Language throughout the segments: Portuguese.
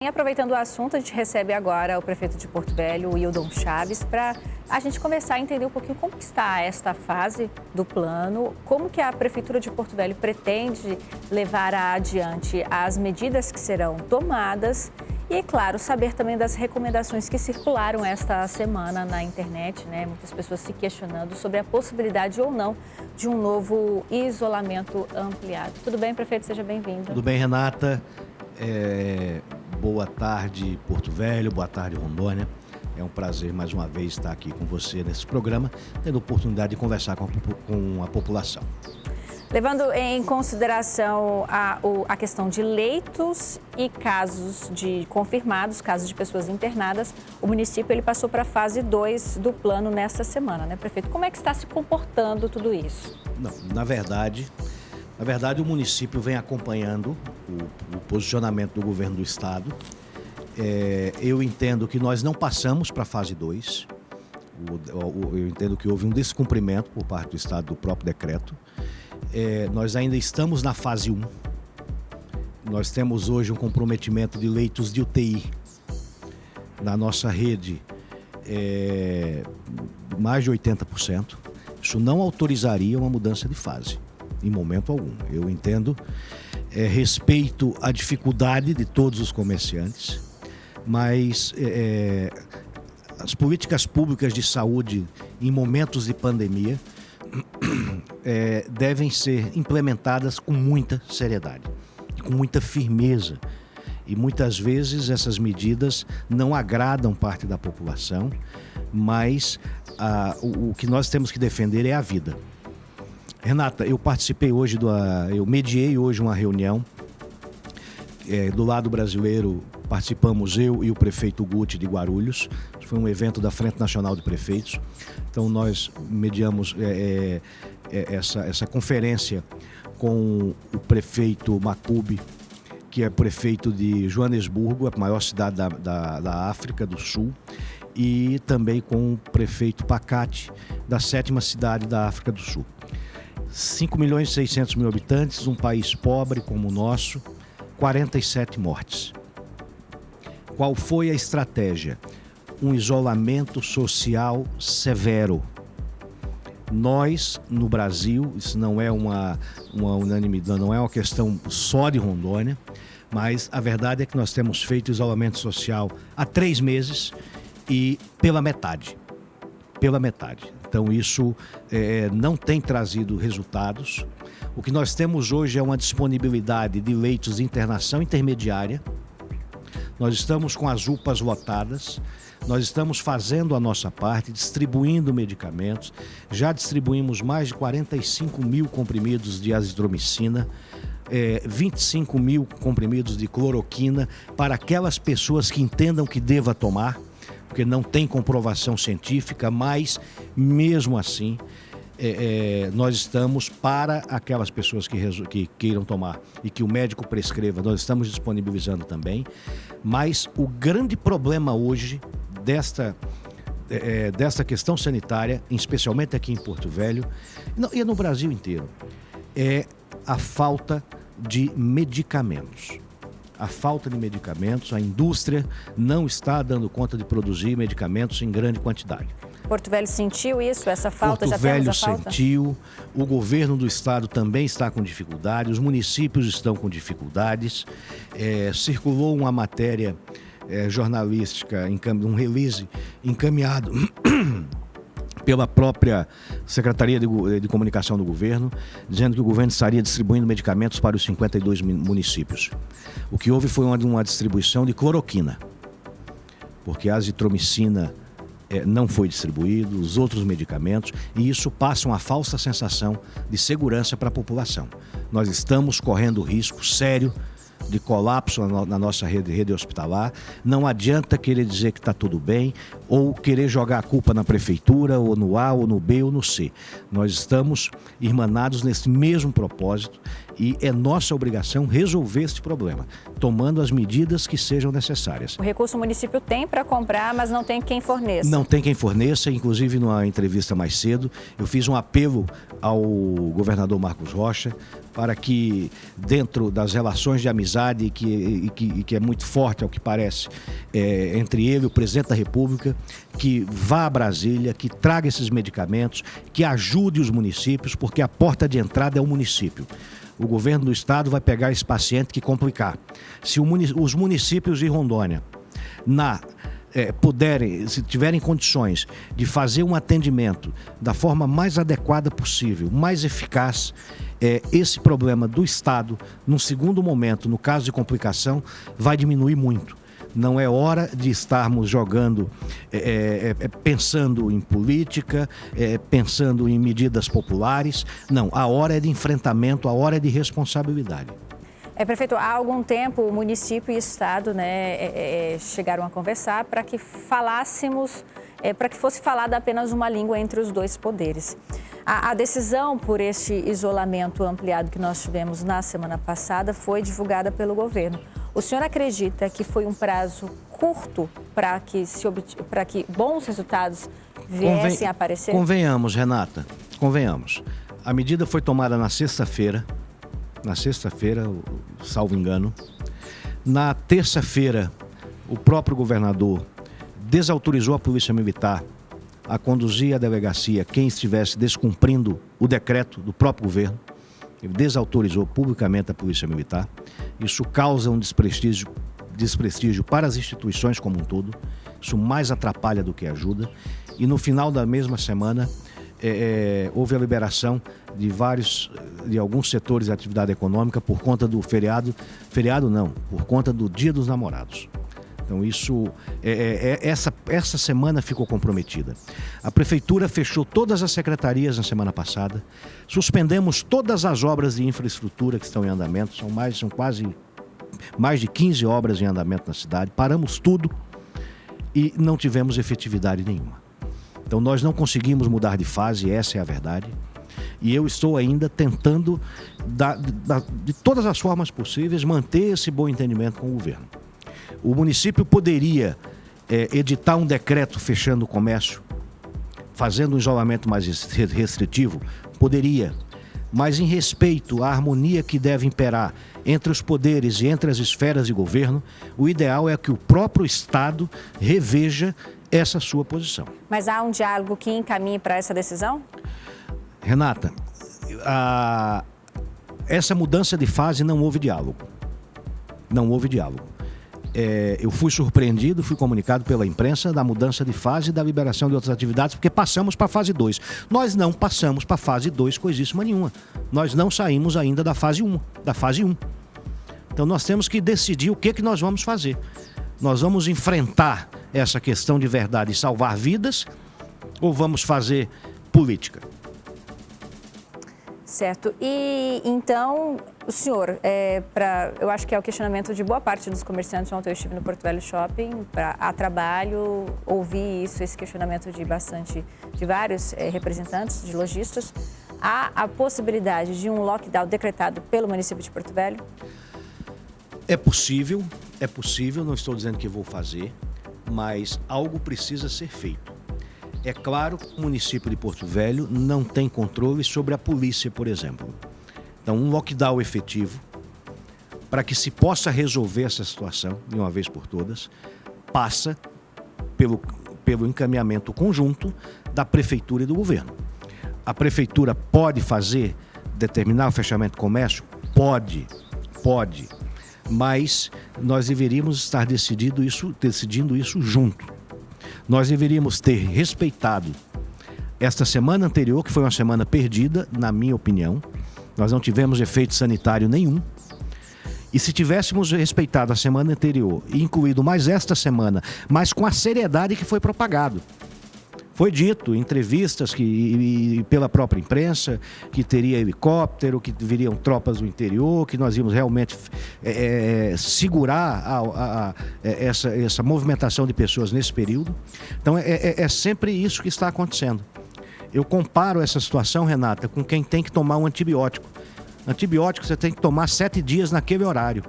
E aproveitando o assunto, a gente recebe agora o prefeito de Porto Velho, Wildon Chaves, para a gente começar a entender um pouquinho como está esta fase do plano, como que a Prefeitura de Porto Velho pretende levar adiante as medidas que serão tomadas e, é claro, saber também das recomendações que circularam esta semana na internet, né? Muitas pessoas se questionando sobre a possibilidade ou não de um novo isolamento ampliado. Tudo bem, prefeito? Seja bem-vindo. Tudo bem, Renata. Boa tarde, Porto Velho, boa tarde, Rondônia. É um prazer mais uma vez estar aqui com você nesse programa, tendo a oportunidade de conversar com a população. Levando em consideração a questão de leitos e casos de confirmados, casos de pessoas internadas, o município ele passou para a fase 2 do plano nesta semana, né, prefeito? Como é que está se comportando tudo isso? Não, na verdade, o município vem acompanhando o posicionamento do governo do estado. Eu entendo que nós não passamos para a fase 2. Eu entendo que houve um descumprimento por parte do estado do próprio decreto. Nós ainda estamos na fase 1. Nós temos hoje um comprometimento de leitos de UTI na nossa rede, mais de 80%. Isso não autorizaria uma mudança de fase, em momento algum. Eu entendo, respeito a dificuldade de todos os comerciantes, mas as políticas públicas de saúde em momentos de pandemia devem ser implementadas com muita seriedade, com muita firmeza. E muitas vezes essas medidas não agradam parte da população, mas o que nós temos que defender é a vida. Renata, eu participei hoje, eu mediei hoje uma reunião do lado brasileiro. Participamos eu e o prefeito Guti de Guarulhos. Foi um evento da Frente Nacional de Prefeitos. Então nós mediamos essa conferência com o prefeito Macube, que é prefeito de Joanesburgo, a maior cidade da África do Sul, e também com o prefeito Pacate, da 7ª cidade da África do Sul. 5.600.000 habitantes, um país pobre como o nosso, 47 mortes. Qual foi a estratégia? Um isolamento social severo. Nós, no Brasil, isso não é uma unanimidade, não é uma questão só de Rondônia, mas a verdade é que nós temos feito isolamento social há 3 meses e pela metade. Então isso não tem trazido resultados. O que nós temos hoje é uma disponibilidade de leitos de internação intermediária. Nós estamos com as UPAs lotadas, nós estamos fazendo a nossa parte, distribuindo medicamentos. Já distribuímos mais de 45.000 comprimidos de azitromicina, 25.000 comprimidos de cloroquina para aquelas pessoas que entendam que deva tomar, porque não tem comprovação científica, mas mesmo assim nós estamos para aquelas pessoas que queiram tomar e que o médico prescreva, nós estamos disponibilizando também. Mas o grande problema hoje desta questão sanitária, especialmente aqui em Porto Velho e no Brasil inteiro, é a falta de medicamentos. A falta de medicamentos, a indústria não está dando conta de produzir medicamentos em grande quantidade. Porto Velho sentiu isso, essa falta? Porto Velho sentiu, o governo do estado também está com dificuldade, os municípios estão com dificuldades. Circulou uma matéria jornalística, um release encaminhado pela própria Secretaria de Comunicação do governo, dizendo que o governo estaria distribuindo medicamentos para os 52 municípios. O que houve foi uma distribuição de cloroquina, porque a azitromicina não foi distribuído, os outros medicamentos, e isso passa uma falsa sensação de segurança para a população. Nós estamos correndo risco sério de colapso na nossa rede hospitalar. Não adianta querer dizer que está tudo bem ou querer jogar a culpa na prefeitura, ou no A, ou no B, ou no C. Nós estamos irmanados nesse mesmo propósito E é nossa obrigação resolver este problema, tomando as medidas que sejam necessárias. O recurso o município tem para comprar, mas não tem quem forneça. Não tem quem forneça. Inclusive, numa entrevista mais cedo, eu fiz um apelo ao governador Marcos Rocha para que, dentro das relações de amizade que é muito forte, ao que parece, entre ele e o presidente da República, que vá a Brasília, que traga esses medicamentos, que ajude os municípios, porque a porta de entrada é o município. O governo do estado vai pegar esse paciente que complicar. Se os municípios de Rondônia puderem, se tiverem condições de fazer um atendimento da forma mais adequada possível, mais eficaz, esse problema do estado, num segundo momento, no caso de complicação, vai diminuir muito. Não é hora de estarmos jogando, pensando em política, pensando em medidas populares. Não, a hora é de enfrentamento, a hora é de responsabilidade. Prefeito, há algum tempo o município e o estado, chegaram a conversar para que falássemos, para que fosse falada apenas uma língua entre os dois poderes. A decisão por este isolamento ampliado que nós tivemos na semana passada foi divulgada pelo governo. O senhor acredita que foi um prazo curto para que bons resultados viessem a aparecer? Convenhamos, Renata, convenhamos. A medida foi tomada na sexta-feira, salvo engano. Na terça-feira, o próprio governador desautorizou a Polícia Militar a conduzir à delegacia quem estivesse descumprindo o decreto do próprio governo. Ele desautorizou publicamente a Polícia Militar. Isso causa um desprestígio para as instituições como um todo. Isso mais atrapalha do que ajuda. E no final da mesma semana, houve a liberação de alguns setores de atividade econômica por conta do por conta do Dia dos Namorados. Então essa semana ficou comprometida. A prefeitura fechou todas as secretarias na semana passada, suspendemos todas as obras de infraestrutura que estão em andamento, são quase mais de 15 obras em andamento na cidade, paramos tudo e não tivemos efetividade nenhuma. Então nós não conseguimos mudar de fase, essa é a verdade. E eu estou ainda tentando, de todas as formas possíveis, manter esse bom entendimento com o governo. O município poderia editar um decreto fechando o comércio, fazendo um isolamento mais restritivo, poderia, mas em respeito à harmonia que deve imperar entre os poderes e entre as esferas de governo, o ideal é que o próprio Estado reveja essa sua posição. Mas há um diálogo que encaminhe para essa decisão? Renata, essa mudança de fase não houve diálogo. Não houve diálogo. Eu fui surpreendido, fui comunicado pela imprensa da mudança de fase e da liberação de outras atividades, porque passamos para a fase 2. Nós não passamos para a fase 2 coisíssima nenhuma. Nós não saímos ainda da fase 1. Então nós temos que decidir o que nós vamos fazer. Nós vamos enfrentar essa questão de verdade e salvar vidas ou vamos fazer política? Certo. E então, o senhor, eu acho que é o questionamento de boa parte dos comerciantes. Ontem eu estive no Porto Velho Shopping a trabalho, ouvi esse questionamento de vários representantes, de lojistas. Há a possibilidade de um lockdown decretado pelo município de Porto Velho? É possível, não estou dizendo que vou fazer, mas algo precisa ser feito. É claro que o município de Porto Velho não tem controle sobre a polícia, por exemplo. Então, um lockdown efetivo, para que se possa resolver essa situação, de uma vez por todas, passa pelo encaminhamento conjunto da prefeitura e do governo. A prefeitura pode determinar o fechamento do comércio? Pode. Mas nós deveríamos estar decidindo isso junto. Nós deveríamos ter respeitado esta semana anterior, que foi uma semana perdida, na minha opinião. Nós não tivemos efeito sanitário nenhum. E se tivéssemos respeitado a semana anterior e incluído mais esta semana, mas com a seriedade que foi propagado. Foi dito em entrevistas e pela própria imprensa que teria helicóptero, que viriam tropas do interior, que nós íamos realmente segurar essa movimentação de pessoas nesse período. Então é sempre isso que está acontecendo. Eu comparo essa situação, Renata, com quem tem que tomar um antibiótico. Antibiótico você tem que tomar 7 dias naquele horário.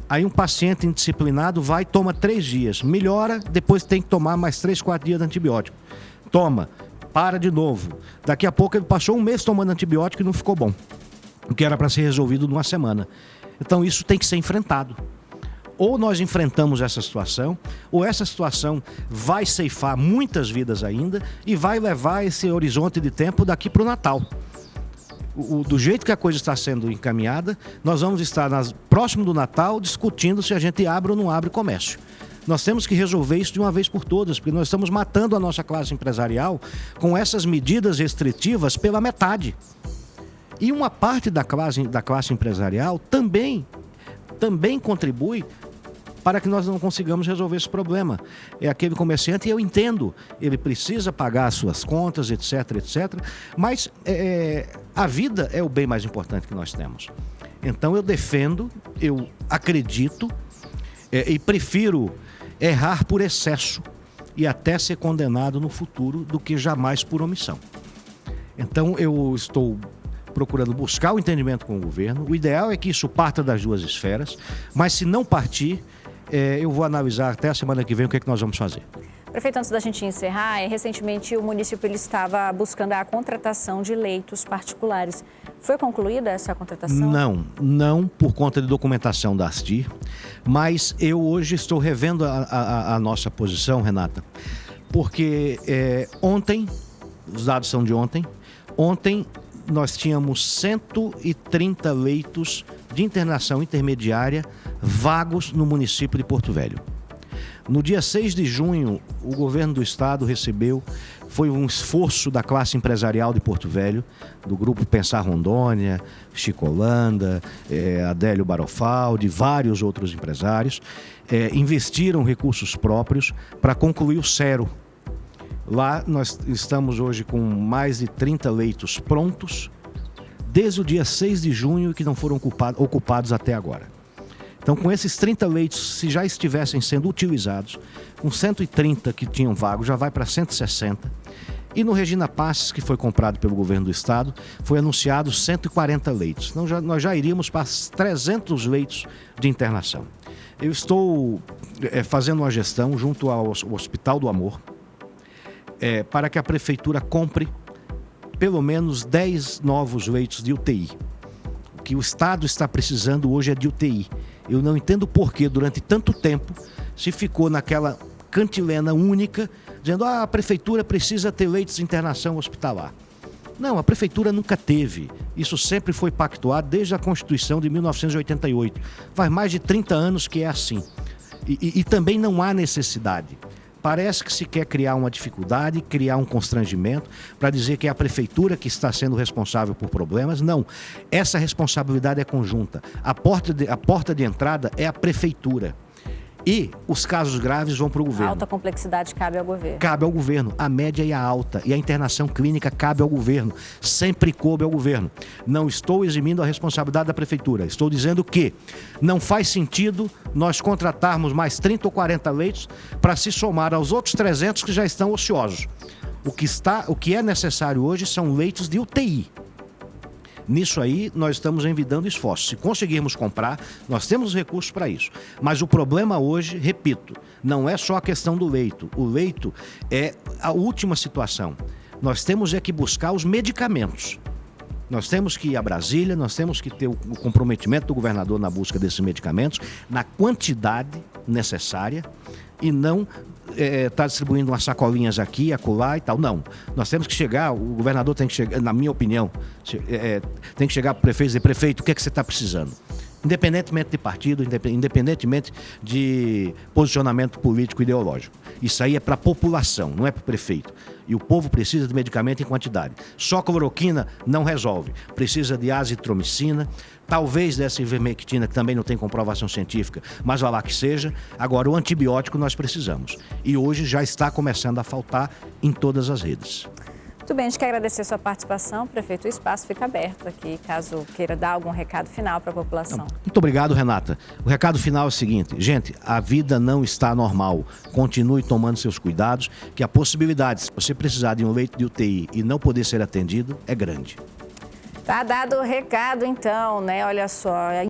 Aí um paciente indisciplinado vai e toma 3 dias. Melhora, depois tem que tomar mais 3, 4 dias de antibiótico. Toma, para de novo. Daqui a pouco ele passou um mês tomando antibiótico e não ficou bom. O que era para ser resolvido numa semana. Então isso tem que ser enfrentado. Ou nós enfrentamos essa situação, ou essa situação vai ceifar muitas vidas ainda e vai levar esse horizonte de tempo daqui para o Natal. Do jeito que a coisa está sendo encaminhada, nós vamos estar próximo do Natal discutindo se a gente abre ou não abre comércio. Nós temos que resolver isso de uma vez por todas, porque nós estamos matando a nossa classe empresarial com essas medidas restritivas pela metade. E uma parte da classe empresarial também contribui para que nós não consigamos resolver esse problema. É aquele comerciante, e eu entendo, ele precisa pagar as suas contas, etc, etc, mas a vida é o bem mais importante que nós temos. Então eu defendo, eu acredito e prefiro errar por excesso e até ser condenado no futuro do que jamais por omissão. Então eu estou procurando buscar o entendimento com o governo. O ideal é que isso parta das duas esferas, mas se não partir, eu vou analisar até a semana que vem o que é que nós vamos fazer. Prefeito, antes da gente encerrar, recentemente o município ele estava buscando a contratação de leitos particulares. Foi concluída essa contratação? Não por conta de documentação da ASTIR, mas eu hoje estou revendo a nossa posição, Renata, porque ontem, os dados são de ontem nós tínhamos 130 leitos de internação intermediária vagos no município de Porto Velho. No dia 6 de junho, o governo do estado recebeu, foi um esforço da classe empresarial de Porto Velho, do grupo Pensar Rondônia, Chico Holanda, Adélio Barofaldi, vários outros empresários, investiram recursos próprios para concluir o Cero. Lá nós estamos hoje com mais de 30 leitos prontos, desde o dia 6 de junho, que não foram ocupados até agora. Então, com esses 30 leitos, se já estivessem sendo utilizados, com 130 que tinham vago, já vai para 160. E no Regina Passes, que foi comprado pelo governo do estado, foi anunciado 140 leitos. Então, nós já iríamos para 300 leitos de internação. Eu estou fazendo uma gestão junto ao Hospital do Amor, para que a prefeitura compre pelo menos 10 novos leitos de UTI. O que o estado está precisando hoje é de UTI. Eu não entendo por que durante tanto tempo se ficou naquela cantilena única, dizendo a prefeitura precisa ter leitos de internação hospitalar. Não, a prefeitura nunca teve. Isso sempre foi pactuado desde a Constituição de 1988. Faz mais de 30 anos que é assim. E também não há necessidade. Parece que se quer criar uma dificuldade, criar um constrangimento para dizer que é a prefeitura que está sendo responsável por problemas. Não, essa responsabilidade é conjunta. A porta de entrada é a prefeitura. E os casos graves vão para o governo. A alta complexidade cabe ao governo. Cabe ao governo. A média e a alta. E a internação clínica cabe ao governo. Sempre coube ao governo. Não estou eximindo a responsabilidade da prefeitura. Estou dizendo que não faz sentido nós contratarmos mais 30 ou 40 leitos para se somar aos outros 300 que já estão ociosos. O que é necessário hoje são leitos de UTI. Nisso aí, nós estamos envidando esforços. Se conseguirmos comprar, nós temos recursos para isso. Mas o problema hoje, repito, não é só a questão do leito. O leito é a última situação. Nós temos que buscar os medicamentos. Nós temos que ir a Brasília, nós temos que ter o comprometimento do governador na busca desses medicamentos, na quantidade necessária, e não está distribuindo umas sacolinhas aqui, acolá e tal. Não. Nós temos que chegar, o governador tem que chegar, na minha opinião, tem que chegar para o prefeito e dizer, prefeito, o que é que você está precisando? Independentemente de partido, independentemente de posicionamento político ideológico. Isso aí é para a população, não é para o prefeito. E o povo precisa de medicamento em quantidade. Só cloroquina não resolve. Precisa de azitromicina, talvez dessa ivermectina, que também não tem comprovação científica, mas vai lá que seja. Agora, o antibiótico nós precisamos. E hoje já está começando a faltar em todas as redes. Muito bem, a gente quer agradecer a sua participação, prefeito. O espaço fica aberto aqui, caso queira dar algum recado final para a população. Muito obrigado, Renata. O recado final é o seguinte, gente, a vida não está normal. Continue tomando seus cuidados, que a possibilidade, se você precisar de um leito de UTI e não poder ser atendido, é grande. Tá dado o recado, então, né? Olha só.